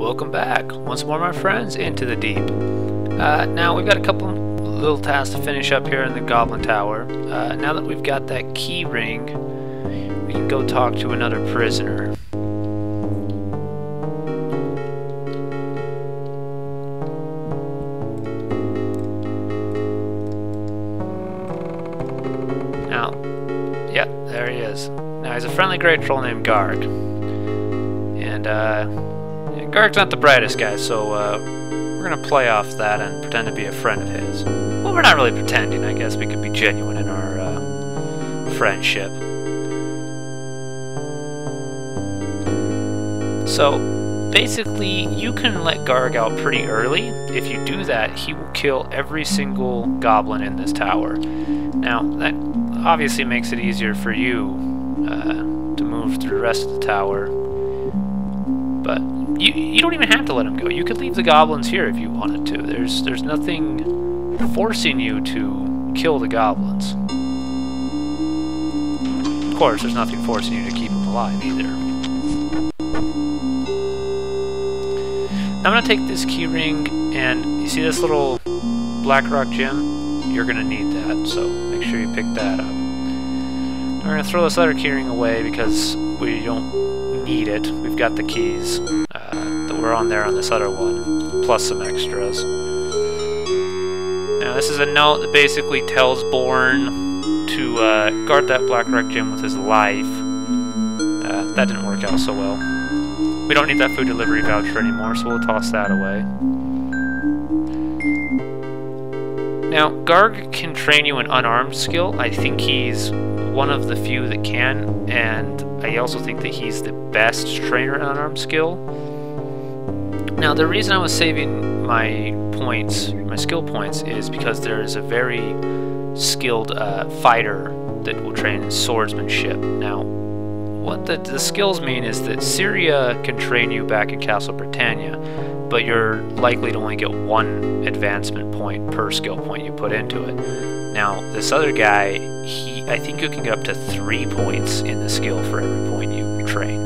welcome back once more, my friends, into the deep. Now we've got a couple little tasks to finish up here in the Goblin Tower. Now that we've got that key ring, we can go talk to another prisoner. Now, yeah, there he is. Now he's a friendly great troll named Garg. And Garg's not the brightest guy, so we're gonna play off that and pretend to be a friend of his. Well, we're not really pretending, I guess. We could be genuine in our friendship. So, basically, you can let Garg out pretty early. If you do that, he will kill every single goblin in this tower. Now, that obviously makes it easier for you to move through the rest of the tower. But you don't even have to let him go. You could leave the goblins here if you wanted to. There's nothing forcing you to kill the goblins. Of course, there's nothing forcing you to keep them alive either. I'm gonna take this key ring, and you see this little Blackrock Gem? You're gonna need that, so make sure you pick that up. We're gonna throw this other key ring away because we don't need it. We've got the keys that were on there on this other one, plus some extras. Now this is a note that basically tells Born to guard that Blackrock Gem with his life. That didn't work out so well. We don't need that food delivery voucher anymore, so we'll toss that away. Now, Garg can train you an unarmed skill. I think he's one of the few that can, and I also think that he's the best trainer in unarmed skill. Now, the reason I was saving my points, my skill points, is because there is a very skilled fighter that will train in swordsmanship. Now, what the skills mean is that Syria can train you back in Castle Britannia, but you're likely to only get one advancement point per skill point you put into it. Now, this other guy, I think you can get up to 3 points in the skill for every point you train.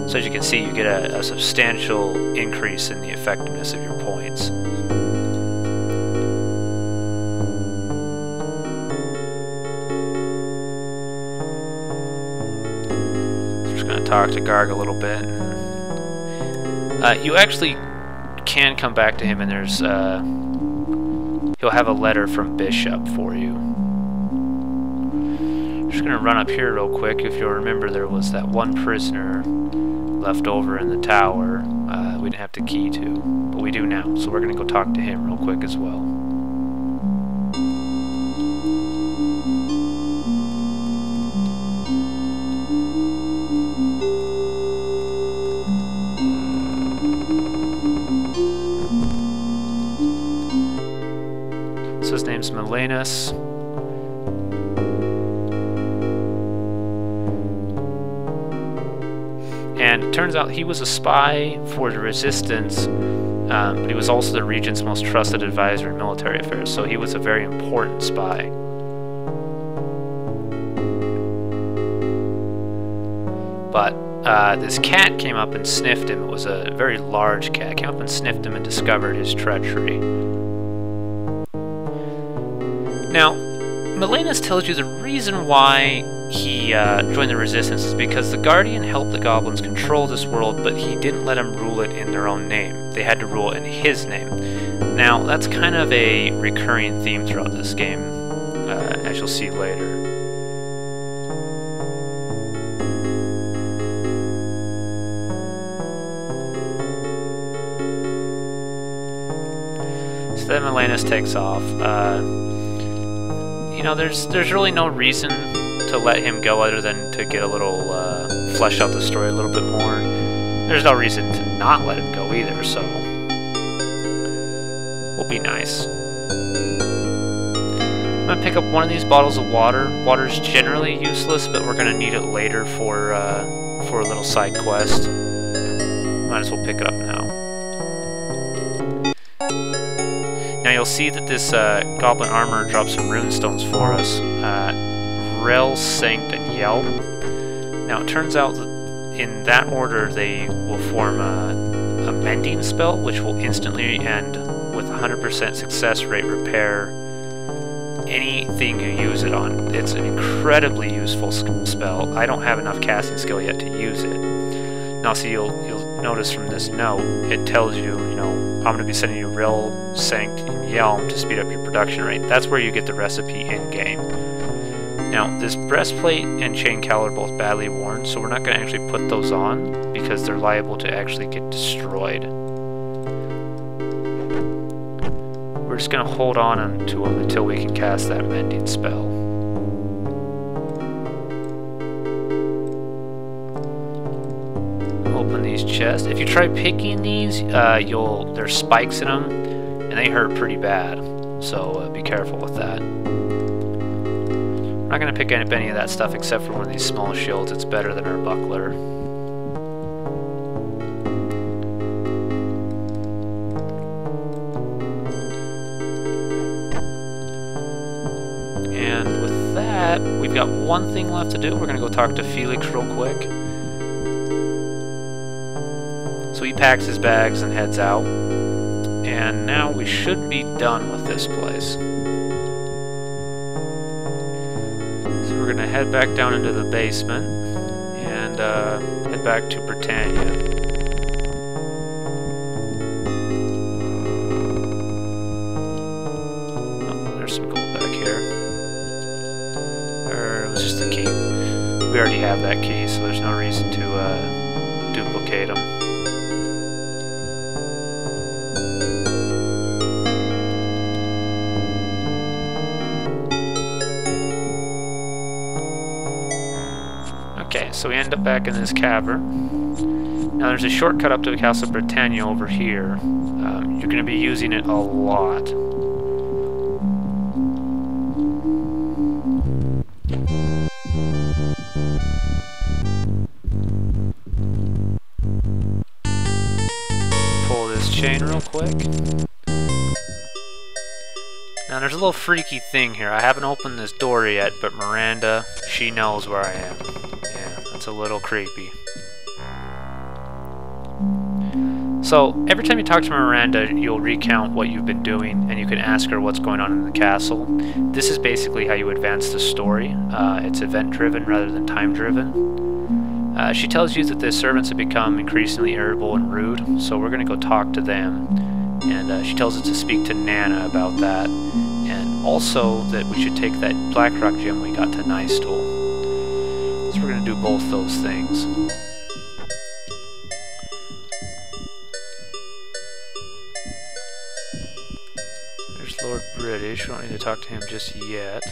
So as you can see, you get a substantial increase in the effectiveness of your points. Just going to talk to Garg a little bit. You actually can come back to him, and there's he'll have a letter from Bishop for you. I'm just gonna run up here real quick. If you'll remember, there was that one prisoner left over in the tower we didn't have the key to, but we do now, so we're gonna go talk to him real quick as well. So his name's Milenus. And it turns out he was a spy for the Resistance, but he was also the Regent's most trusted advisor in military affairs, so he was a very important spy. But this cat came up and sniffed him. It was a very large cat. Came up and sniffed him and discovered his treachery. Now, Milenus tells you the reason why he joined the Resistance is because the Guardian helped the goblins control this world, but he didn't let them rule it in their own name. They had to rule it in his name. Now, that's kind of a recurring theme throughout this game, as you'll see later. So then Milenus takes off. You know, there's really no reason to let him go other than to get a little, flesh out the story a little bit more. There's no reason to not let him go either, so we'll be nice. I'm gonna pick up one of these bottles of water. Water's generally useless, but we're gonna need it later for a little side quest. Might as well pick it up now. Now you'll see that this goblin armor drops some runestones for us. Rel, Sanct, and Yelp. Now it turns out that in that order they will form a mending spell, which will instantly and with 100% success rate repair anything you use it on. It's an incredibly useful spell. I don't have enough casting skill yet to use it. Now, see, you'll notice from this note, it tells you, you know, I'm going to be sending you Rill, Sanct, and Yelm to speed up your production rate. That's where you get the recipe in-game. Now, this breastplate and chain cowl are both badly worn, so we're not going to actually put those on because they're liable to actually get destroyed. We're just going to hold on to them until we can cast that mending spell. Open these chests. If you try picking these, there's spikes in them, and they hurt pretty bad. So be careful with that. I'm not going to pick any of that stuff except for one of these small shields. It's better than our buckler. And with that, we've got one thing left to do. We're going to go talk to Felix real quick. So he packs his bags and heads out. And now we should be done with this place. So we're going to head back down into the basement and head back to Britannia. Oh, there's some gold back here. Or it was just a key. We already have that key, so there's no reason to duplicate them. Okay, so we end up back in this cavern. Now there's a shortcut up to the Castle of Britannia over here. You're going to be using it a lot. Pull this chain real quick. Now there's a little freaky thing here. I haven't opened this door yet, but Miranda, she knows where I am. Yeah, that's a little creepy. So, every time you talk to Miranda, you'll recount what you've been doing, and you can ask her what's going on in the castle. This is basically how you advance the story. It's event-driven rather than time-driven. She tells you that the servants have become increasingly irritable and rude, so we're going to go talk to them. And she tells us to speak to Nana about that, and also that we should take that Blackrock Gem we got to Nystel. So we're going to do both those things. There's Lord British. We don't need to talk to him just yet.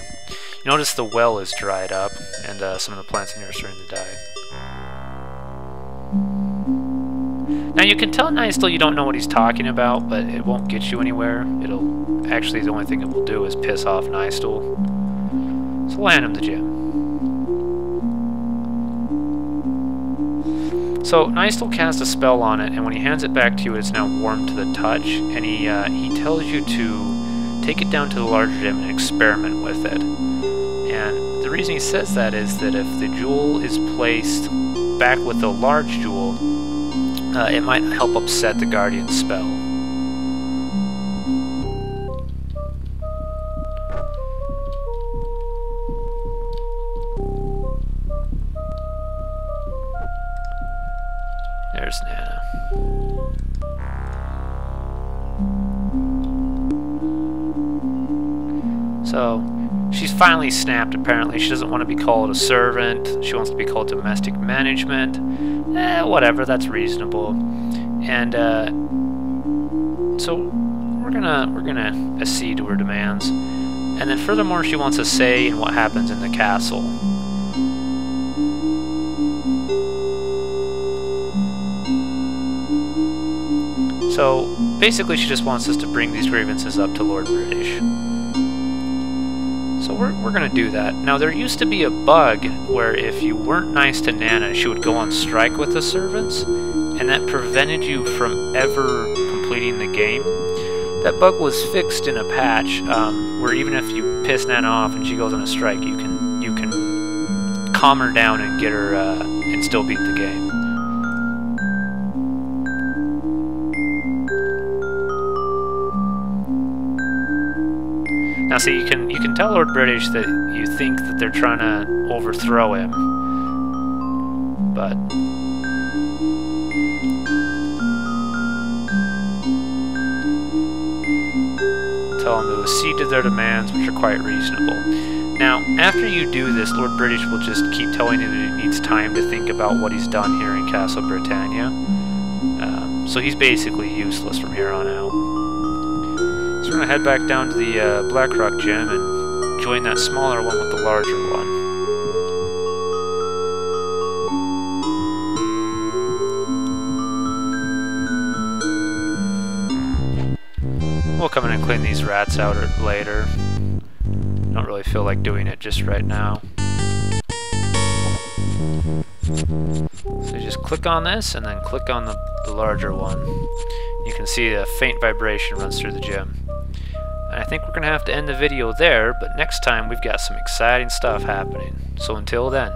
You notice the well is dried up, and some of the plants in here are starting to die. Now you can tell Nystel you don't know what he's talking about, but it won't get you anywhere. It'll actually, the only thing it will do is piss off Nystel. So we'll hand him the gem. So Nystel casts a spell on it, and when he hands it back to you, it's now warm to the touch, and he tells you to take it down to the larger gem and experiment with it. And the reason he says that is that if the jewel is placed back with the large jewel, it might help upset the Guardian spell. There's Nana. So, she's finally snapped apparently. She doesn't want to be called a servant. She wants to be called domestic management. Whatever, that's reasonable. And so we're gonna accede to her demands. And then furthermore, she wants a say in what happens in the castle. So basically she just wants us to bring these grievances up to Lord British. So we're going to do that. Now there used to be a bug where if you weren't nice to Nana, she would go on strike with the servants, and that prevented you from ever completing the game. That bug was fixed in a patch where even if you piss Nana off and she goes on a strike, you can calm her down and get her and still beat the game. Now see, you can tell Lord British that you think that they're trying to overthrow him, but tell him to accede to their demands, which are quite reasonable. Now, after you do this, Lord British will just keep telling you that he needs time to think about what he's done here in Castle Britannia. So he's basically useless from here on out. So we're going to head back down to the Blackrock Gem and join that smaller one with the larger one. We'll come in and clean these rats out later. Don't really feel like doing it just right now. So you just click on this and then click on the larger one. You can see a faint vibration runs through the gem. And I think we're going to have to end the video there, but next time we've got some exciting stuff happening. So until then.